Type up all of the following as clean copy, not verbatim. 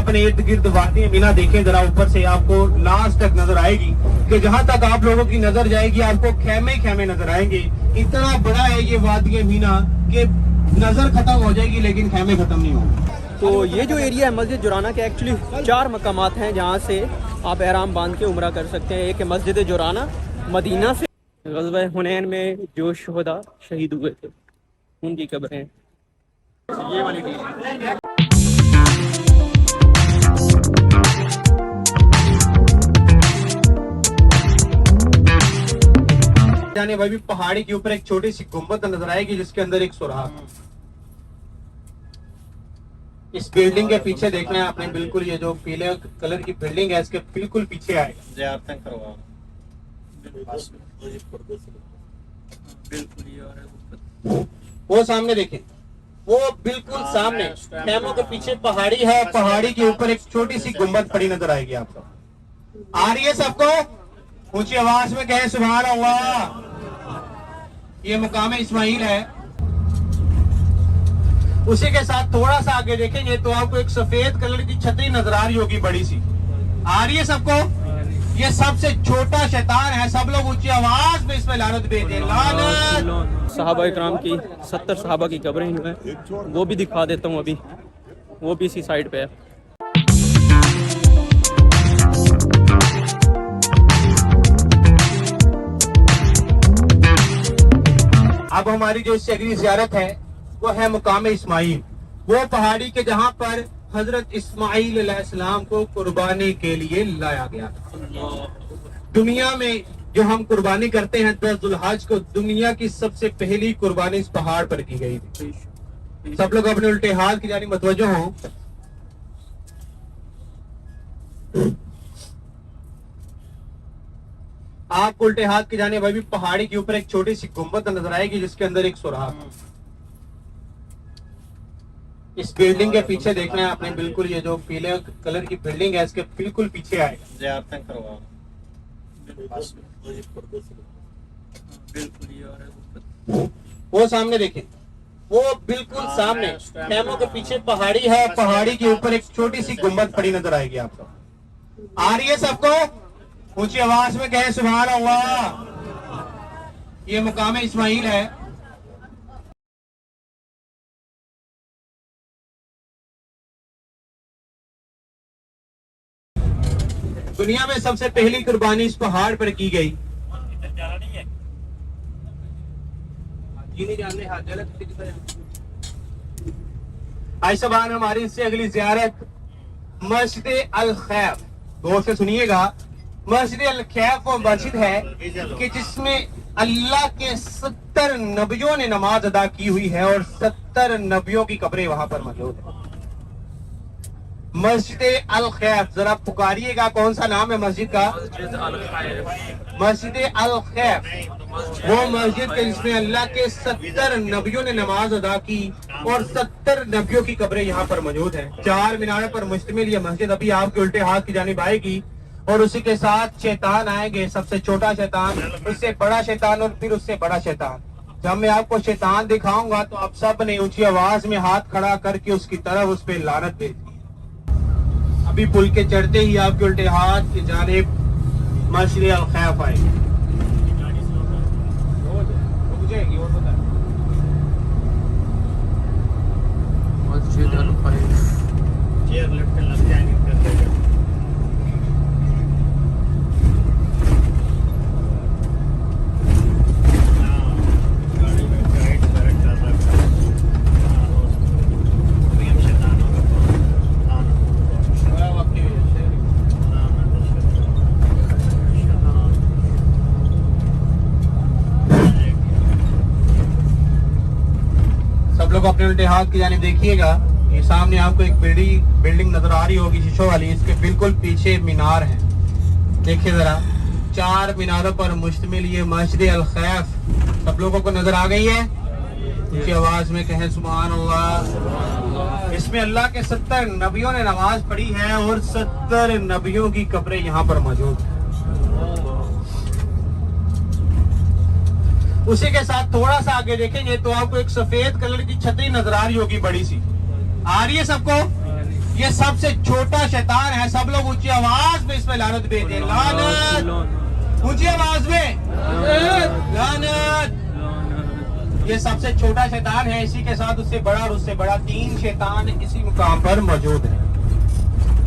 अपने इर्द गिर्द वादी मीना देखें जरा ऊपर से, आपको लास्ट तक नजर आएगी कि जहां तक आप लोगों की नजर जाएगी आपको खेमे खेमे नजर आएंगे। इतना बड़ा है ये वादी मीना कि नजर खत्म हो जाएगी लेकिन खेमे खत्म नहीं होंगे। तो ये जो एरिया है मस्जिद जुराना के एक्चुअली 4 मकामात हैं जहाँ से आप एहराम बांध के उम्रा कर सकते हैं। एक है मस्जिद जुराना, मदीना से ग़ज़वा हुनैन में जो शुहदा शहीद हुए थे उनकी कब्रें। ये वाली टीम जाने भाई भी पहाड़ी के ऊपर एक छोटी सी गुंबद नजर आएगी जिसके अंदर एक सुराख। इस बिल्डिंग के पीछे देखना है आपने, बिल्कुल ये जो पीले कलर की बिल्डिंग है इसके बिल्कुल पीछे आएगा। वो सामने देखें, वो बिल्कुल सामने खेमों के पीछे पहाड़ी है, पहाड़ी के ऊपर एक छोटी सी गुंबद पड़ी नजर आएगी आपको। आ रही है सबको? ऊंची आवाज में कहें सुभान अल्लाह। ये मुकाम इस्माइल है। उसी के साथ थोड़ा सा आगे देखेंगे तो आपको एक सफेद कलर की छतरी नजर आ रही होगी बड़ी सी। आ रही है सबको? ये सबसे छोटा शैतान है। सब लोग ऊंची आवाज में इसमें लानत भेजें, लानत। सहाबा इकराम की 70 सहाबा की कब्रें जो हैं वो भी दिखा देता हूँ अभी, वो भी इसी साइड पे है। अब हमारी जो इससे अगली ज़ियारत है वो है मुकाम इस्माइल, वो पहाड़ी के जहाँ पर हजरत इस्माइल अलैहिस्सलाम को कुर्बानी के लिए लाया गया था। दुनिया में जो हम कुर्बानी करते हैं 10 जुल्हज को, दुनिया की सबसे पहली कुर्बानी इस पहाड़ पर की गई थी। सब लोग अपने उल्टे हाथ की जानिब मुतवज्जो हों। आप उल्टे हाथ की जाने भाई भी पहाड़ी के ऊपर एक छोटी सी गुंबद नजर आएगी जिसके अंदर एक सुराख। इस बिल्डिंग के पीछे देखना है आपने, बिल्कुल ये जो पीले कलर की बिल्डिंग है इसके बिल्कुल पीछे आएगा। वो सामने देखें, वो बिल्कुल सामने खेमों के पीछे पहाड़ी है, पहाड़ी के ऊपर एक छोटी सी गुंबद पड़ी नजर आएगी आपको। आ रही है सबको? ऊंची आवाज में कहें सुभान अल्लाह। ये मुकाम इस्माइल है। दुनिया में सबसे पहली कुर्बानी इस पहाड़ पर की गई। आज सबान हमारी इससे अगली ज़ियारत मस्जिद अल खैफ। गौर से सुनिएगा, मस्जिद अल खैफ वो मस्जिद है कि जिसमें अल्लाह के 70 नबियों ने नमाज अदा की हुई है और 70 नबियों की कब्रें वहां पर मौजूद है। मस्जिद अल खैफ, जरा पुकारिएगा कौन सा नाम है मस्जिद का? मस्जिद अल खैफ वो मस्जिद के जिसमें अल्लाह के 70 नबियों ने नमाज अदा की और 70 नबियों की कब्रें यहाँ पर मौजूद है। 4 मीनारों पर मुश्तमिल ये मस्जिद अभी आपके उल्टे हाथ की जानिब आएगी और उसी के साथ शैतान आएंगे। सबसे छोटा शैतान, उससे बड़ा शैतान और फिर उससे बड़ा शैतान। जब मैं आपको शैतान दिखाऊंगा तो आप सब ने ऊंची आवाज में हाथ खड़ा करके उसकी तरफ उस पर लानत भेजी। अभी पुल के चढ़ते ही आपके उल्टे हाथ की जानिब मस्जिद अल खैफ आएगी। मस्जिद अल खैफ अपने उल्टे हाथ की जानिब देखिएगा। ये सामने आपको एक बिल्डिंग नजर आ रही होगी शीशों वाली, इसके बिल्कुल पीछे मीनार है। देखिए जरा, 4 मीनारों पर मुश्तमिल ये मस्जिद अल खैफ सब लोगों को नजर आ गई है? ऊंची आवाज में कहें सुभान अल्लाह। इसमें अल्लाह के 70 नबियों ने नमाज पढ़ी है और 70 नबियों की कब्रें यहाँ पर मौजूद है। उसी के साथ थोड़ा सा आगे देखेंगे तो आपको एक सफेद कलर की छतरी नजर आ रही होगी बड़ी सी। आ रही है सबको? ये सबसे छोटा शैतान है। सब लोग ऊंची आवाज में इसमें लानत भेजें, लानत, ऊंची आवाज में लानत। ये सबसे छोटा शैतान है, इसी के साथ उससे बड़ा और उससे बड़ा 3 शैतान इसी मुकाम पर मौजूद है।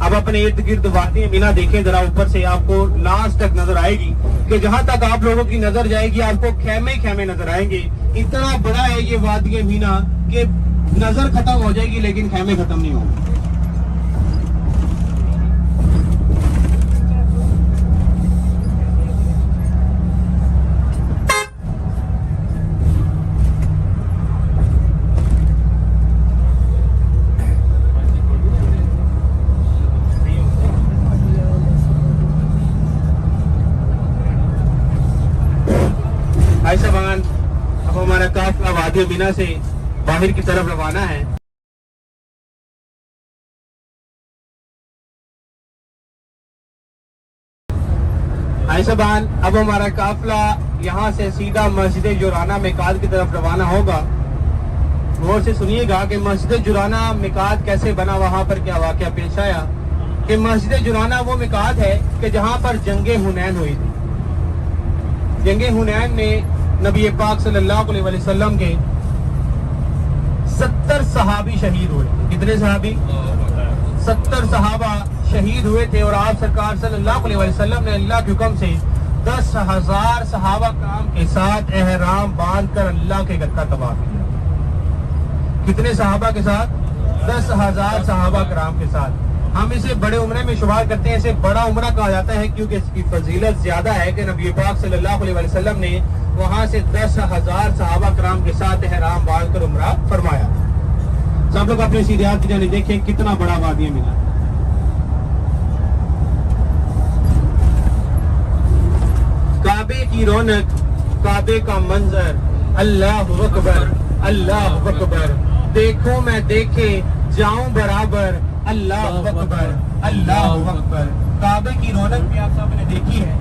अब अपने इर्द गिर्द वादी मीना देखें जरा, ऊपर से आपको लास्ट तक नजर आएगी कि जहां तक आप लोगों की नजर जाएगी आपको खेमे खेमे नजर आएंगे। इतना बड़ा है ये वादी मीना कि नजर खत्म हो जाएगी लेकिन खेमे खत्म नहीं होंगे। अब हमारा काफिला वादी मीना से बाहर की तरफ रवाना है। आइसबान अब हमारा काफिला यहाँ से सीधा मस्जिद जुराना मिकात की तरफ रवाना होगा। गौर से सुनिएगा कि मस्जिद जुराना मिकात कैसे बना, वहां पर क्या वाकया पेश आया। कि मस्जिद जुराना वो मिकात है कि जहां पर जंगे हुनैन हुई थी। जंगे हुनैन में नबी पाक सल्लल्लाहु अलैहि वसल्लम के 70 सहाबी शहीद हुए। कितने सहाबी? 70 सहाबा शहीद हुए थे। और आप सरकार सल्लल्लाहु अलैहि वसल्लम ने अल्लाह के हुक्म से 10,000 सहाबा काम के साथ एहराम बांध कर अल्लाह के घर का तवाफ किया। कितने सहाबा के साथ? 10,000 सहाबा कराम के साथ। हम इसे बड़े उम्रे में शुमार करते हैं। इसे बड़ा उम्रा कहा जाता है क्योंकि इसकी फजीलत ज्यादा है कि नबी पाक सल्लल्लाहु अलैहि वसल्लम ने वहां से 10,000 सहाबा कराम के साथ एहराम बांध कर उम्रा फरमाया। सब लोग अपने सीधे हाथ की जाने देखें कितना बड़ा वादी मिला। काबे की रौनक, काबे का मंजर, अल्लाह अकबर, अल्लाह अकबर। देखो मैं देखे जाऊं बराबर, अल्लाह अकबर, अल्लाह अकबर। काबे की रौनक भी आप सबने देखी है,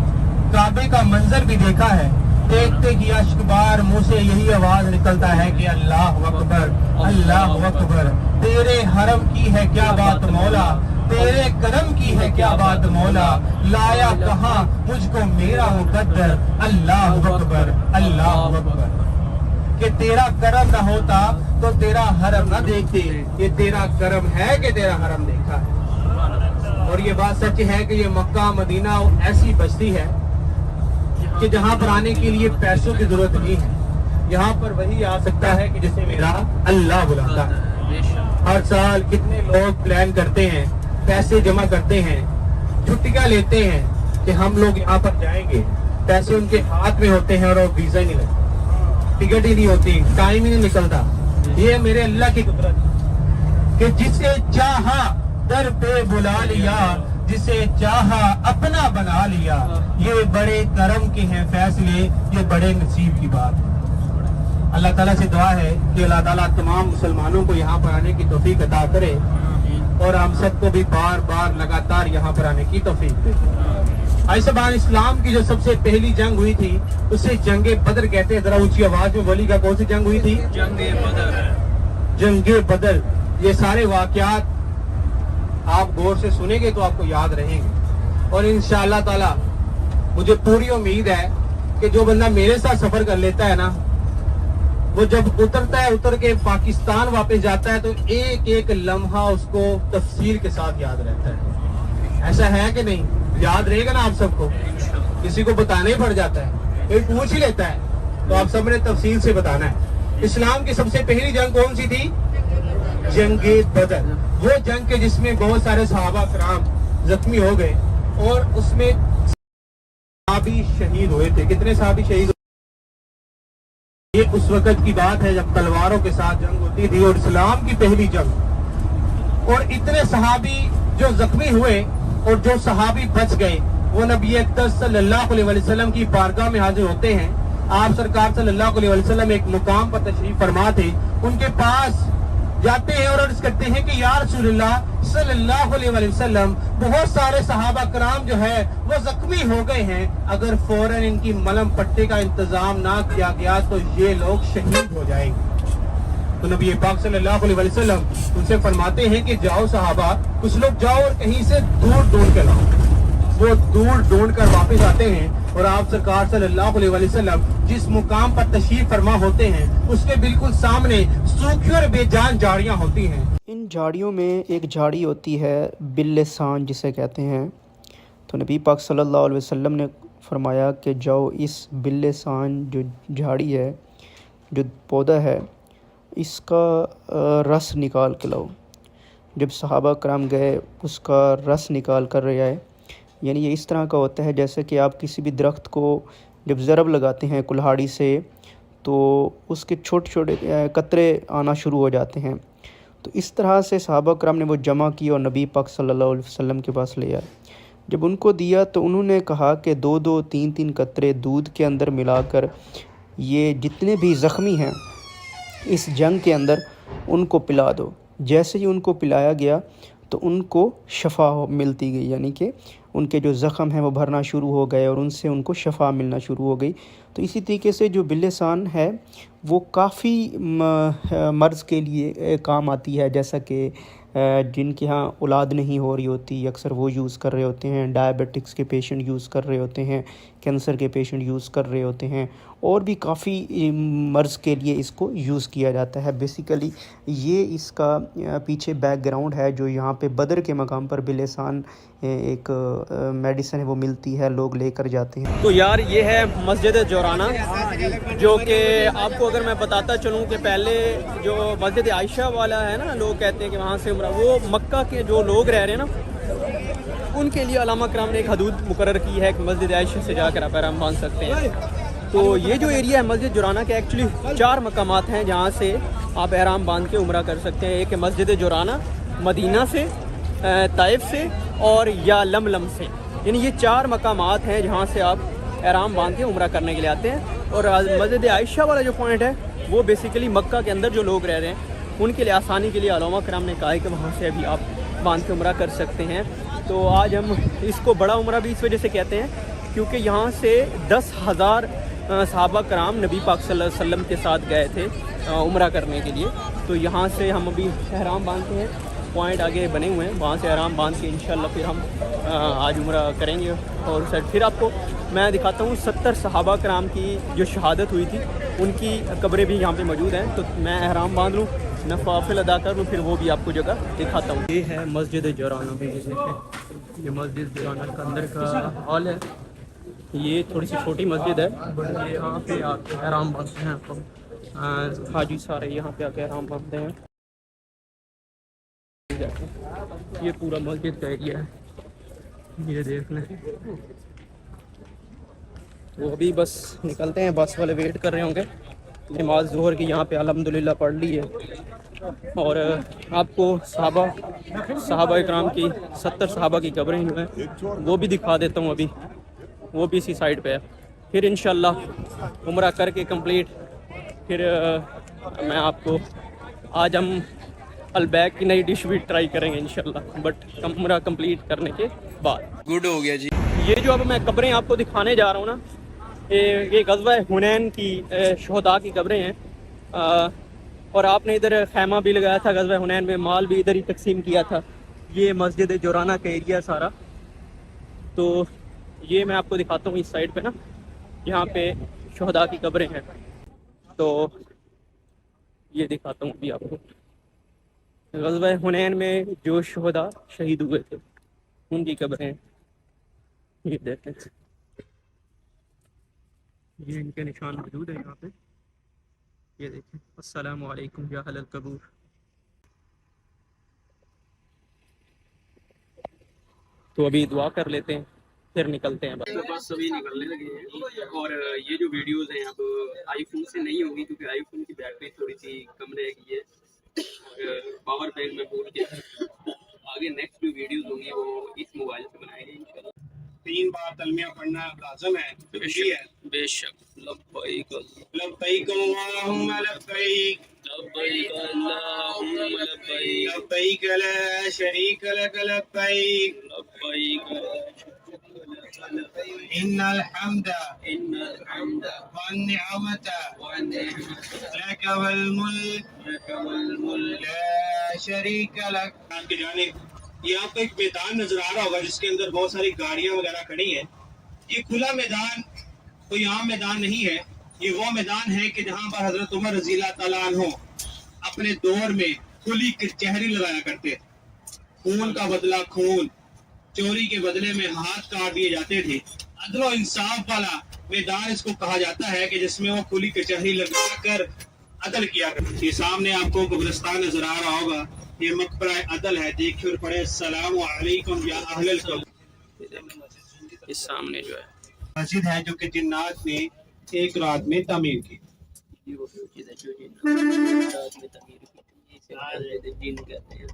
काबे का मंजर भी देखा है। देखते ही अश्कबार मुंह से यही आवाज निकलता है कि अल्लाह अकबर, अल्लाह अकबर। तेरे हरम की है क्या बात मौला, तेरे करम की है क्या बात मौला। लाया कहाँ मुझको मेरा मुकद्दर, अल्लाह अकबर, अल्लाह अकबर। कि तेरा करम न होता तो तेरा हरम न देखते। ये तेरा करम है कि तेरा हरम देखा है। और ये बात सच है कि ये मक्का मदीना ऐसी बस्ती है कि जहाँ पर आने के लिए पैसों की जरूरत नहीं है। यहाँ पर वही आ सकता है कि जिसे मेरा अल्लाह बुलाता है। हर साल कितने लोग प्लान करते हैं, पैसे जमा करते हैं, छुट्टियां लेते हैं कि हम लोग यहाँ पर जाएंगे। पैसे उनके हाथ में होते हैं और वीजा नहीं लगता, टिकट ही नहीं होती, टाइम ही नहीं निकलता। ये मेरे अल्लाह की कुदरत कि जिसे चाहा दर पे बुला लिया, जिसे चाहा अपना बना लिया। ये बड़े करम के हैं फैसले, ये बड़े नसीब की बात है। अल्लाह ताला से दुआ है कि अल्लाह ताला तमाम मुसलमानों को यहाँ पर आने की तौफीक अता करे और हम सबको भी बार बार लगातार यहाँ पर आने की तौफीक दे। आइसबान इस्लाम की जो सबसे पहली जंग हुई थी उसे जंगे बदर कहते हैं। जरा ऊंची आवाज में बोलिएगा कौन सी जंग हुई थी? जंगे बदर। जंगे बदर। ये सारे वाकयात आप गौर से सुनेंगे तो आपको याद रहेंगे। और इंशाअल्लाह ताला मुझे पूरी उम्मीद है कि जो बंदा मेरे साथ सफर कर लेता है ना, वो जब उतरता है, उतर के पाकिस्तान वापस जाता है तो एक एक लम्हा उसको तफसील के साथ याद रहता है। ऐसा है कि नहीं? याद रहेगा ना आप सबको? किसी को बताना ही पड़ जाता है, कोई पूछ ही लेता है तो आप सबने तफसील से बताना है। इस्लाम की सबसे पहली जंग कौन सी थी? जंगे बदर। वो जंग के जिसमें बहुत सारे सहाबा कराम जख्मी हो गए और उसमें सहाबी शहीद हुए थे। कितने सहाबी शहीद हुए? ये उस वक्त की बात है जब तलवारों के साथ जंग होती थी और इस्लाम की पहली जंग। और इतने सहाबी जो जख्मी हुए और जो सहाबी बच गए वो नबी अकरम सल्लल्लाहु अलैहि वसल्लम की बारगाह में हाजिर होते हैं। आप सरकार सल्लल्लाहु अलैहि वसल्लम एक मुकाम पर तशरीफ फरमा थे, उनके पास जाते हैं और अर्ज करते हैं कि या रसूलल्लाह सल्लल्लाहु अलैहि वसल्लम, बहुत सारे सहाबा कराम जो है वो जख्मी हो गए हैं, अगर फौरन इनकी मलम पट्टी का इंतजाम ना किया गया तो ये लोग शहीद हो जाएंगे। तो नबी पाक सल्लल्लाहु अलैहि वसल्लम उनसे फरमाते हैं कि जाओ सहाबा, कुछ लोग जाओ और कहीं से दूर ढूंढ के लाओ। वो दूर ढूंढ कर वापस आते हैं और आप सरकार सल्लल्लाहु अलैहि वसल्लम जिस मुकाम पर तशरीफ फरमा होते हैं उसके बिल्कुल सामने सूखी और बेजान झाड़ियां होती हैं। इन झाड़ियों में एक झाड़ी होती है बिल्लिसान जिसे कहते हैं। तो नबी पाक सल्लल्लाहु अलैहि वसल्लम ने फरमाया कि जाओ इस बिल्लिसान जो झाड़ी है, जो पौधा है, इसका रस निकाल के लाओ। जब सहाबा करम गए उसका रस निकाल कर ले आए। यानी ये इस तरह का होता है जैसे कि आप किसी भी दरख्त को जब ज़रब लगाते हैं कुल्हाड़ी से तो उसके छोटे छोटे कतरे आना शुरू हो जाते हैं। तो इस तरह से सहाबा करम ने वो जमा की और नबी पाक सल्लल्लाहु अलैहि वसल्लम के पास ले आए। जब उनको दिया तो उन्होंने कहा कि 2-2, 3-3 कतरे दूध के अंदर मिलाकर ये जितने भी ज़ख्मी हैं इस जंग के अंदर उनको पिला दो। जैसे ही उनको पिलाया गया तो उनको शफा मिलती गई, यानी कि उनके जो ज़ख़म हैं वो भरना शुरू हो गए और उनसे उनको शफा मिलना शुरू हो गई। तो इसी तरीके से जो बिल्लिसान है वो काफ़ी मर्ज़ के लिए काम आती है, जैसा कि जिनके यहाँ औलाद नहीं हो रही होती अक्सर वो यूज़ कर रहे होते हैं, डायबिटिक्स के पेशेंट यूज़ कर रहे होते हैं, कैंसर के पेशेंट यूज़ कर रहे होते हैं, और भी काफ़ी मर्ज़ के लिए इसको यूज़ किया जाता है। बेसिकली ये इसका पीछे बैकग्राउंड है जो यहाँ पे बदर के मकाम पर बिल्लिसान एक मेडिसिन है वो मिलती है, लोग लेकर जाते हैं। तो यार ये है मस्जिद जोराना, जो कि आपको अगर मैं बताता चलूँ कि पहले जो मस्जिद आयशा वाला है ना, लोग कहते हैं कि वहाँ से उम्रा, वो मक्का के जो लोग रह रहे हैं ना उनके लिए अल्लामा करम ने एक हदूद मुकर्रर की है कि मस्जिद आयशा से जाकर आप एहराम बांध सकते हैं। तो ये जो एरिया है मस्जिद जोराना के एक्चुअली 4 मकामात हैं जहाँ से आप एहराम बांध के उम्रा कर सकते हैं। एक है मस्जिद जोराना मदीना से, ताइफ से और या लमलम से, यानी ये 4 मकामात हैं जहाँ से आप एहराम बांध के उम्रा करने के लिए आते हैं। और मस्जिद आयशा वाला जो पॉइंट है वो बेसिकली मक्का के अंदर जो लोग रह रहे हैं उनके लिए आसानी के लिए उलमा कराम ने कहा है कि वहाँ से अभी आप बांध के उम्रा कर सकते हैं। तो आज हम इसको बड़ा उम्रा भी इस वजह से कहते हैं क्योंकि यहाँ से 10,000 सहाबा कराम नबी पाक सल्लल्लाहु अलैहि वसल्लम के साथ गए थे उम्रा करने के लिए। तो यहाँ से हम अभी एहराम बांधते हैं, पॉइंट आगे बने हुए हैं, वहाँ से एहराम बांध के इंशाल्लाह फिर हम आज उम्रा करेंगे। और सर फिर आपको मैं दिखाता हूँ 70 सहाबा कराम की जो शहादत हुई थी उनकी कब्रें भी यहाँ पे मौजूद हैं। तो मैं एहराम बांध लूँ, नफाफिल अदा कर लूँ, फिर वो भी आपको जगह दिखाता हूँ। ये है मस्जिद जोराना में, ये मस्जिद जोराना का अंदर का हॉल है। ये थोड़ी सी छोटी मस्जिद है, ये यहाँ पे आके एहराम बांधते हैं। आपको हाजी सारे यहाँ पे आके एहराम बांधते हैं। ये पूरा मस्जिद का एरिया है, ये देख लें। वो अभी बस निकलते हैं, बस वाले वेट कर रहे होंगे। नमाज ज़ोहर की यहाँ पे अल्हम्दुलिल्लाह पढ़ ली है। और आपको सहाबा इकराम की 70 सहाबा की कब्रें जो हैं वो भी दिखा देता हूँ। अभी वो भी इसी साइड पे है। फिर इंशाल्लाह उम्रा करके कंप्लीट फिर मैं आपको आज हम अलबैक की नई डिश भी ट्राई करेंगे इंशाल्लाह, बट उम्रा कंप्लीट करने के बाद। गुड हो गया जी। ये जो अब मैं कब्रें आपको दिखाने जा रहा हूँ ना, ये ग़ज़वा हुनैन की शहदा की कब्रें हैं। और आपने इधर खैमा भी लगाया था ग़ज़वा हुनैन में, माल भी इधर ही तकसीम किया था। ये मस्जिद जोराना का एरिया सारा। तो ये मैं आपको दिखाता हूँ इस साइड पे ना, यहाँ पे शहदा की कब्रें हैं। तो ये दिखाता हूँ अभी आपको ग़ज़वा हुनैन में जो शहदा शहीद हुए थे उनकी कब्रें हैं। ये देखें, ये इनके निशान मौजूद है यहाँ पे। ये देखें, अस्सलामु अलैकुम या अहलल कबूर। तो अभी दुआ कर लेते हैं, फिर निकलते हैं। बस सभी निकलने लगे हैं। और ये जो वीडियोस हैं अब आईफोन से नहीं होगी क्योंकि आईफोन की बैटरी थोड़ी सी कम रह गई है और पावर बैंक में भूल गया। आगे नेक्स्ट जो वीडियोस होंगी वो इस मोबाइल से बनाएंगे इंशाल्लाह। 3 बार तलमिया पढ़ना लाज़िम है, बेशक। लब्बैक लब्बैक अल्लाहुम्मा लब्बैक लब्बैक अल्लाहुम्मा लब्बैक लब्बैक ला शरीक लक लब्बैक लब्बैक इन्नल हम्दा इन्नल हम्दा वन निअमता वन निअमत लक वल मुल्क लक الملك لا شريك لك. کی جانب یہ آپ کو ایک میدان نظر آ رہا ہوگا جس کے اندر بہت ساری گاڑیاں وغیرہ کھڑی ہیں. یہ کھلا میدان کوئی عام میدان نہیں ہے. یہ وہ میدان ہے کہ جہاں پر حضرت عمر رضی اللہ تعالیٰ عنہ اپنے دور میں کھلی کچہری لگایا کرتے. خون کا بدلہ خون, چوری کے بدلے میں ہاتھ کاٹ دیے جاتے تھے. عدل و انصاف والا میدان اس کو کہا جاتا ہے کہ جس میں وہ کھلی کچہری لگا کر عدل کیا کرتے. یہ سامنے آپ کو قبرستان نظر آ رہا ہوگا, یہ مقبرہ عدل ہے. دیکھیے اور پڑھے السلام علیکم یا اہل القبر. اس سامنے جو ہے مسجد ہے جو کہ جنات نے ایک رات میں تعمیر کی. یہ وہ مسجد ہے جو رات میں تعمیر کی تھی. اسے جن کہتے ہیں.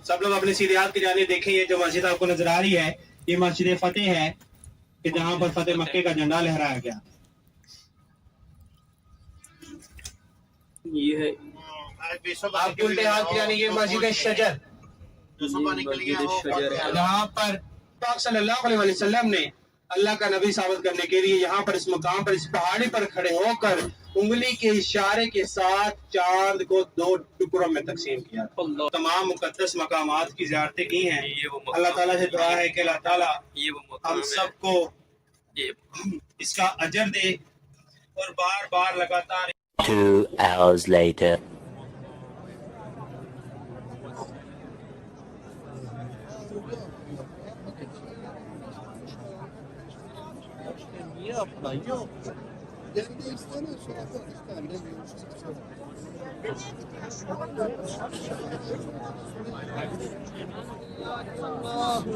سب لوگ اپنے سیدھیات کی جانب دیکھیں. یہ جو مسجد آپ کو نظر آ رہی ہے یہ مسجد فتح ہے کہ جہاں پر فتح مکے کا جھنڈا لہرایا گیا. یہ ہے آپ کے الٹے ہاتھ کی جانب یہ مسجد شجر مسجد شجر ہے. جہاں پر پاک صلی اللہ علیہ وسلم نے اللہ کا نبی ثابت کرنے کے لیے یہاں پر اس مقام پر اس پہاڑی پر کھڑے ہو کر انگلی کے اشارے کے ساتھ چاند کو 2 ٹکڑوں میں تقسیم کیا. تمام مقدس مقامات کی زیارتیں کی ہیں. اللہ تعالیٰ سے دعا ہے کہ اللہ تعالیٰ ہم سب کو اس کا اجر دے اور بار بار لگاتار. 2 hours later. Allah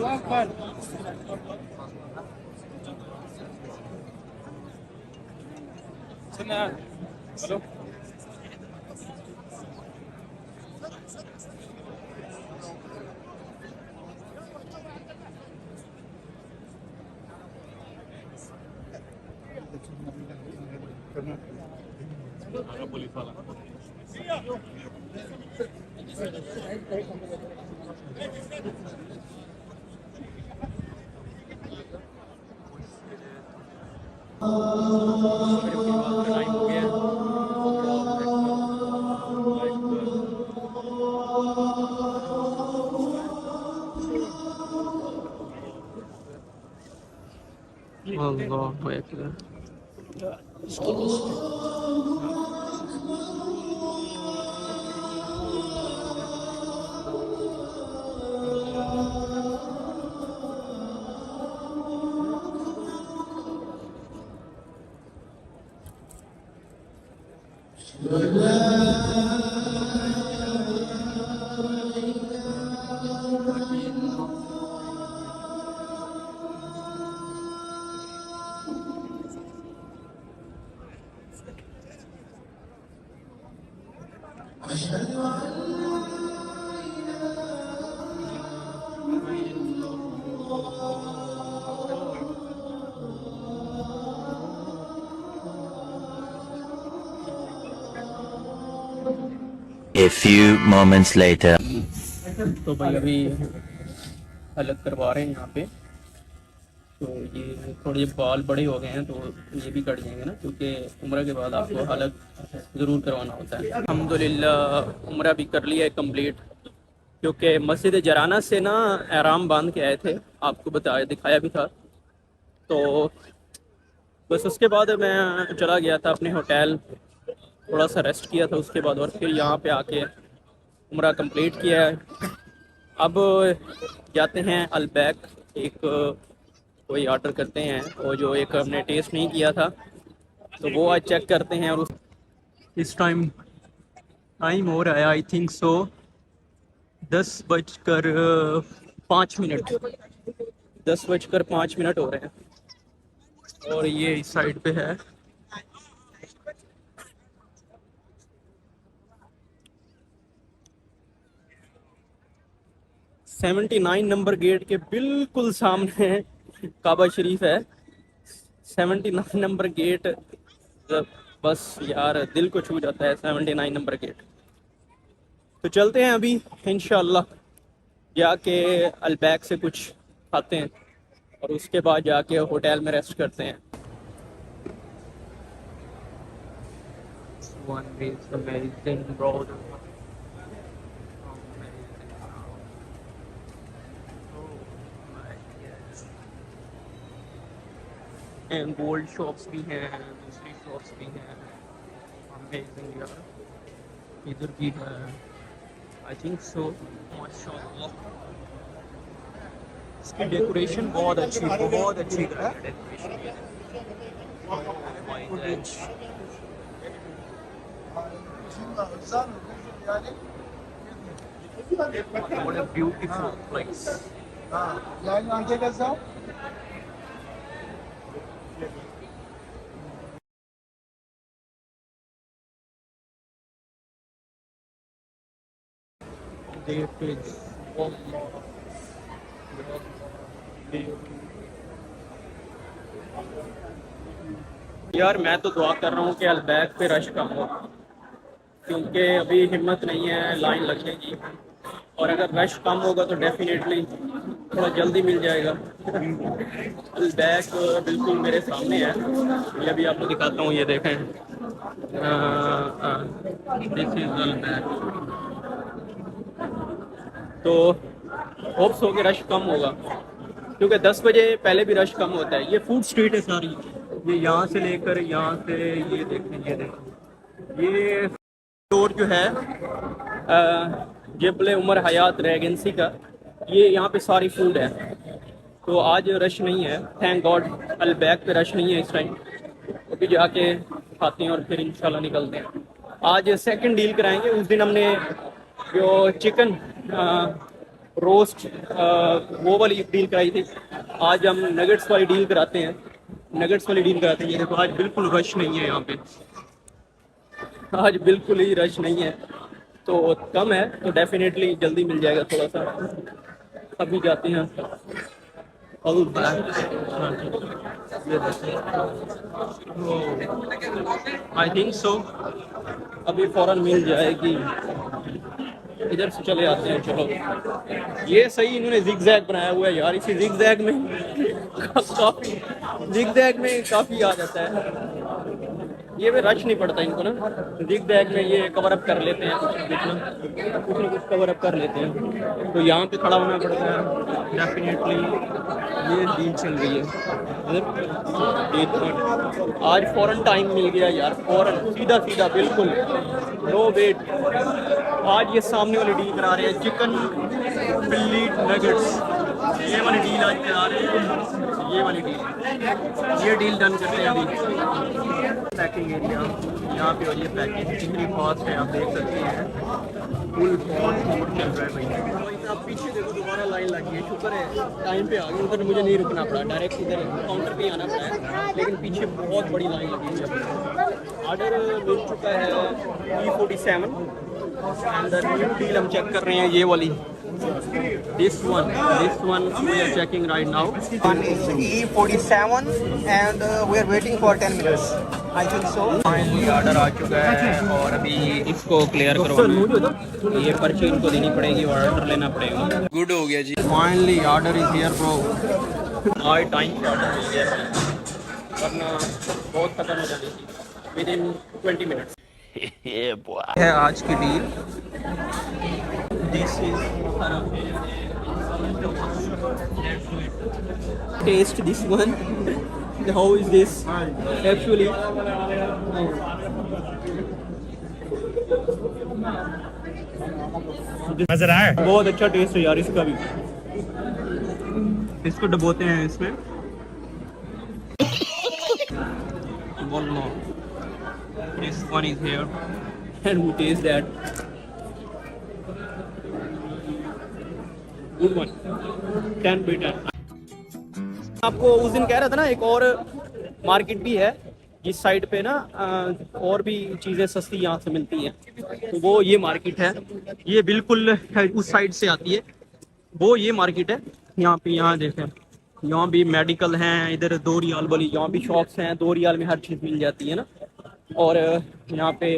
Akbar. A few moments later. تو بھائی ابھی حلق کروا رہے ہیں یہاں پہ. تو یہ تھوڑے بال بڑے ہو گئے ہیں تو یہ بھی کٹ جائیں گے نا, کیونکہ عمرہ کے بعد آپ کو حلق ضرور کروانا ہوتا ہے. الحمدللہ عمرہ بھی کر لیا ہے کمپلیٹ, کیونکہ مسجد جرانہ سے نا احرام باندھ کے آئے تھے, آپ کو دکھایا بھی تھا. تو بس اس کے بعد میں چلا گیا تھا اپنے ہوٹل, تھوڑا سا ریسٹ کیا تھا اس کے بعد, اور پھر یہاں پہ آ کے عمرہ کمپلیٹ کیا ہے. اب جاتے ہیں البیک, ایک کوئی آرڈر کرتے ہیں, اور جو ایک ہم نے ٹیسٹ نہیں کیا تھا تو وہ آج چیک کرتے ہیں. اور اس ٹائم ہو رہا ہے آئی تھنک سو 10:05 10:05 ہو رہے ہیں, اور یہ اس سائڈ پہ ہے. $79 نمبر گیٹ کے بالکل سامنے کعبہ شریف ہے. 79 نمبر گیٹ, بس یار دل کو چھو جاتا ہے 79 نمبر گیٹ. تو چلتے ہیں ابھی انشاءاللہ, جا کے البیک سے کچھ کھاتے ہیں اور اس کے بعد جا کے ہوٹل میں ریسٹ کرتے ہیں. one is amazing, bro. And gold shops भी हैं, दूसरी shops भी हैं, amazing यार, इधर भी है, I think so, माशाल्लाह, इसकी डेकोरेशन बहुत अच्छी है decoration, what a beautiful place. There is यार मैं तो दुआ कर रहा हूँ कि अलबैक पे रश कम हो, क्योंकि अभी हिम्मत नहीं है, लाइन लगेगी, और अगर रश कम होगा तो डेफिनेटली थोड़ा जल्दी मिल जाएगा। अलबैक बिल्कुल मेरे सामने है, ये अभी आपको दिखाता हूँ, ये देखें, दिस इज अलबैक। तो होप्स हो कि रश कम होगा, क्योंकि 10 बजे पहले भी रश कम होता है। ये फूड स्ट्रीट है सारी, ये यहाँ से लेकर यहाँ से, ये देखें, ये स्टोर जो है जबल उमर हयात रेगेंसी का, ये यहाँ पे सारी फूड है। तो आज रश नहीं है, थैंक गॉड, अलबैक पे रश नहीं है इस टाइम। अभी जाके खाते हैं और फिर इंशाल्लाह निकलते हैं। आज सेकंड डील कराएंगे, उस दिन हमने जो चिकन रोस्ट वो वाली डील कराई थी, आज हम नगेट्स वाली डील कराते हैं, ये देखो आज बिल्कुल रश नहीं है यहाँ पे, आज बिल्कुल ही रश नहीं है, तो कम है तो डेफिनेटली जल्दी मिल जाएगा थोड़ा सा। अभी जाते हैं आई थिंक सो, अभी फौरन मिल जाएगी। इधर से चले आते हैं, चलो। ये सही इन्होंने जिगजैग बनाया हुआ है यार, इसी जिगजैग में काफ़ी आ जाता है। ये में रश नहीं पड़ता इनको ना, जिगजैग में ये कवर अप कर लेते हैं, कुछ ना कुछ कवर अप कर लेते हैं। तो यहाँ पे खड़ा होना पड़ता है डेफिनेटली। ये डील चल रही है आज फ़ौरन टाइम मिल गया यार, फ़ौरन सीधा बिल्कुल नो वेट। आज ये सामने वाली डील करा रहे हैं, चिकन फिली नगेट्स, ये वाली डील आज करा रहे हैं, ये डील डन करते हैं अभी। पैकिंग एरिया यहाँ पे, और ये पैकिंग कितनी फास्ट है आप देख सकते हैं, फुल फॉर्म चल रहा है भाई। आप पीछे देखो, दोबारा लाइन लगी है, शुक्र है टाइम पे आ गए, उधर मुझे नहीं रुकना पड़ा, डायरेक्ट इधर काउंटर पे आना पड़ा है, लेकिन पीछे बहुत बड़ी लाइन लगी है। ऑर्डर मिल चुका है E47, अंदर न्यू डील हम चेक कर रहे हैं, ये वाली, this one we are checking right now. One is E47 and we are waiting for 10 minutes. I think so. Finally order आ चुका है और अभी इसको क्लियर करवाना है, ये पर्ची इनको देनी पड़ेगी और ऑर्डर लेना पड़ेगा। गुड हो गया जी, finally order is here bro. आज टाइम पे ऑर्डर मिल गया, वरना बहुत खत्म हो जानी थी विद इन 20 मिनट्स। है आज की deal, this is taste this one. How is this actually? नजर आया, बहुत अच्छा टेस्ट है यार इसका भी। इसको डबोते हैं इसमें, one more. This one is here and we taste that. Good one, 10 by 10. आपको उस दिन कह रहा था ना, एक और मार्केट भी है जिस साइड पे ना और भी चीज़ें सस्ती यहाँ से मिलती हैं, तो वो ये मार्केट है, ये बिल्कुल उस साइड से आती है, वो ये मार्केट है। यहाँ पे, यहाँ देखें, यहाँ भी मेडिकल हैं, इधर 2 रियाल वाली यहाँ भी शॉप्स हैं, 2 रियाल में हर चीज़ मिल जाती है ना। और यहाँ पे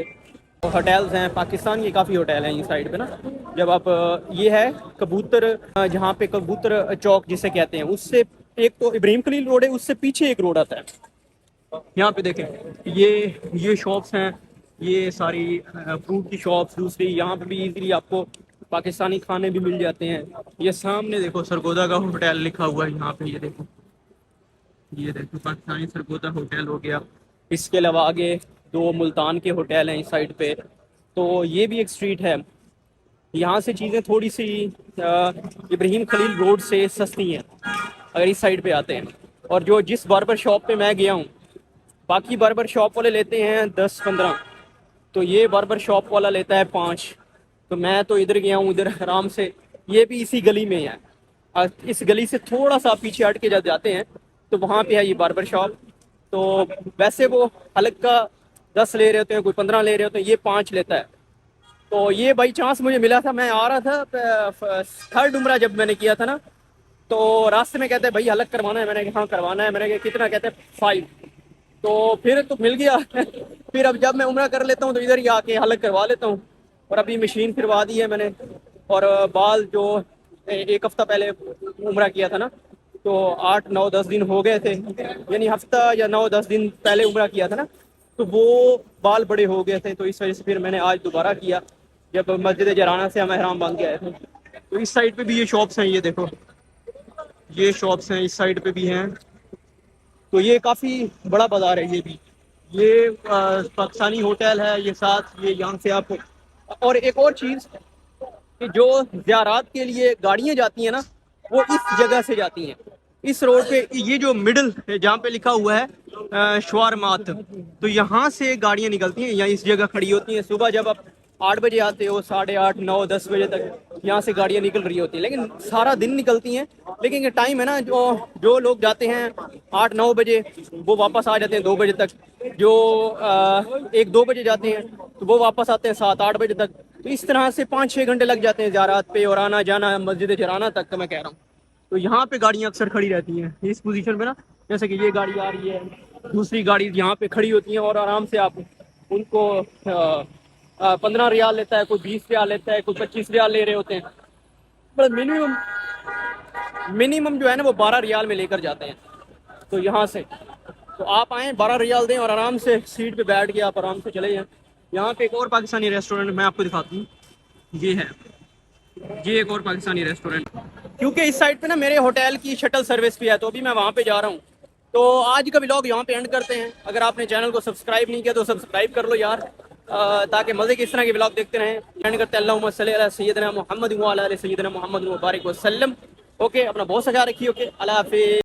होटल्स हैं, पाकिस्तान के काफ़ी होटल हैं इस साइड पे ना। जब आप, ये है कबूतर, जहाँ पे कबूतर चौक जिसे कहते हैं, उससे एक तो इब्राहिम खलील रोड है, उससे पीछे एक रोड आता है। यहाँ पे देखें, ये शॉप्स हैं, یہ ساری فروٹ کی شاپس دوسری، یہاں پہ بھی ایزیلی آپ کو پاکستانی کھانے بھی مل جاتے ہیں. یہ سامنے دیکھو سرگودا کا ہوٹل لکھا ہوا ہے یہاں پہ، یہ دیکھو پاکستانی سرگودا ہوٹل ہو گیا. اس کے علاوہ آگے 2 ملتان کے ہوٹل ہیں اس سائڈ پہ. تو یہ بھی ایک اسٹریٹ ہے. یہاں سے چیزیں تھوڑی سی ابراہیم خلیل روڈ سے سستی ہیں اگر اس سائڈ پہ آتے ہیں. اور جس باربر شاپ پہ میں گیا ہوں، باقی باربر شاپ والے لیتے ہیں 10-15، تو یہ باربر شاپ والا لیتا ہے 5. تو میں تو ادھر گیا ہوں ادھر آرام سے، یہ بھی اسی گلی میں ہے. اس گلی سے تھوڑا سا پیچھے ہٹ کے جب جاتے ہیں تو وہاں پہ ہے یہ باربر شاپ. تو ویسے وہ الگ کا 10 لے رہے ہوتے ہیں، کوئی 15 لے رہے ہوتے ہیں، یہ 5 لیتا ہے. تو یہ بائی چانس مجھے ملا تھا، میں آ رہا تھا 3rd عمرہ جب میں نے کیا تھا نا، تو راستے میں کہتے ہیں بھائی حلق کروانا ہے. میں نے کہا ہاں کروانا ہے. میں نے کہا کتنا؟ کہتے ہیں 5. تو پھر تو مل گیا. پھر اب جب میں عمرہ کر لیتا ہوں تو ادھر ہی آ کے حلق کروا لیتا ہوں. اور ابھی مشین پھروا دی ہے میں نے. اور بال جو 1 ہفتہ پہلے عمرہ کیا تھا نا، تو 8-9-10 دن ہو گئے تھے، یعنی ہفتہ یا 9-10 دن پہلے عمرہ کیا تھا نا، تو وہ بال بڑے ہو گئے تھے. تو اس وجہ سے پھر میں نے آج دوبارہ کیا جب مسجد جرانہ سے ہم احرام باندھ کے آئے تھے. تو اس سائڈ پہ بھی یہ شاپس ہیں، یہ دیکھو یہ شاپس ہیں اس سائڈ پہ بھی ہیں. تو یہ کافی بڑا بازار ہے. یہ بھی یہ پاکستانی ہوٹل ہے یہ ساتھ، یہ یہاں سے آپ. اور ایک اور چیز کہ جو زیارات کے لیے گاڑیاں جاتی ہیں نا، وہ اس جگہ سے جاتی ہیں، اس روڈ پہ. یہ جو مڈل جہاں پہ لکھا ہوا ہے شوارمات، تو یہاں سے گاڑیاں نکلتی ہیں، یہاں اس جگہ کھڑی ہوتی ہیں. صبح جب آپ 8 بجے آتے ہو، 8:30 9 10 بجے تک یہاں سے گاڑیاں نکل رہی ہوتی ہیں. لیکن سارا دن نکلتی ہیں. لیکن یہ ٹائم ہے نا، جو لوگ جاتے ہیں 8-9 بجے وہ واپس آ جاتے ہیں 2 بجے تک. جو 1-2 بجے جاتے ہیں تو وہ واپس آتے ہیں 7-8 بجے تک. تو اس طرح سے 5-6 گھنٹے لگ جاتے ہیں زیارات پہ اور آنا جانا مسجد جرانہ تک. تو میں کہہ رہا ہوں تو یہاں پہ گاڑیاں اکثر کھڑی رہتی ہیں اس پوزیشن پہ نا. جیسے کہ یہ گاڑی آ رہی ہے، دوسری گاڑی یہاں پہ کھڑی ہوتی ہیں اور آرام سے آپ ان کو 15 ریال لیتا ہے، کوئی 20 ریال لیتا ہے، کوئی 25 ریال لے رہے ہوتے ہیں. منیمم جو ہے نا وہ 12 ریال میں لے کر جاتے ہیں. تو یہاں سے تو آپ آئیں 12 ریال دیں اور آرام سے سیٹ پہ بیٹھ کے آپ آرام سے چلے جائیں. یہاں پہ ایک اور پاکستانی ریسٹورنٹ میں آپ کو دکھاتا ہوں. یہ ہے، یہ ایک اور پاکستانی ریسٹورنٹ. کیونکہ اس سائڈ پہ نا میرے ہوٹل کی شٹل سروس بھی ہے، تو ابھی میں وہاں پہ جا رہا ہوں. تو آج کا ولاگ یہاں پہ اینڈ کرتے ہیں. اگر آپ نے چینل کو سبسکرائب نہیں کیا تو سبسکرائب کر لو یار، تاکہ مزے کی اس طرح کے ولاگ دیکھتے رہیں. اینڈ کرتے ہیں اللہم صلی علی سیدنا محمد وعلی آل سیدنا محمد وبارک وسلم. اوکے، اپنا بہت سا خیال رکھیے. اوکے، اللہ حافظ.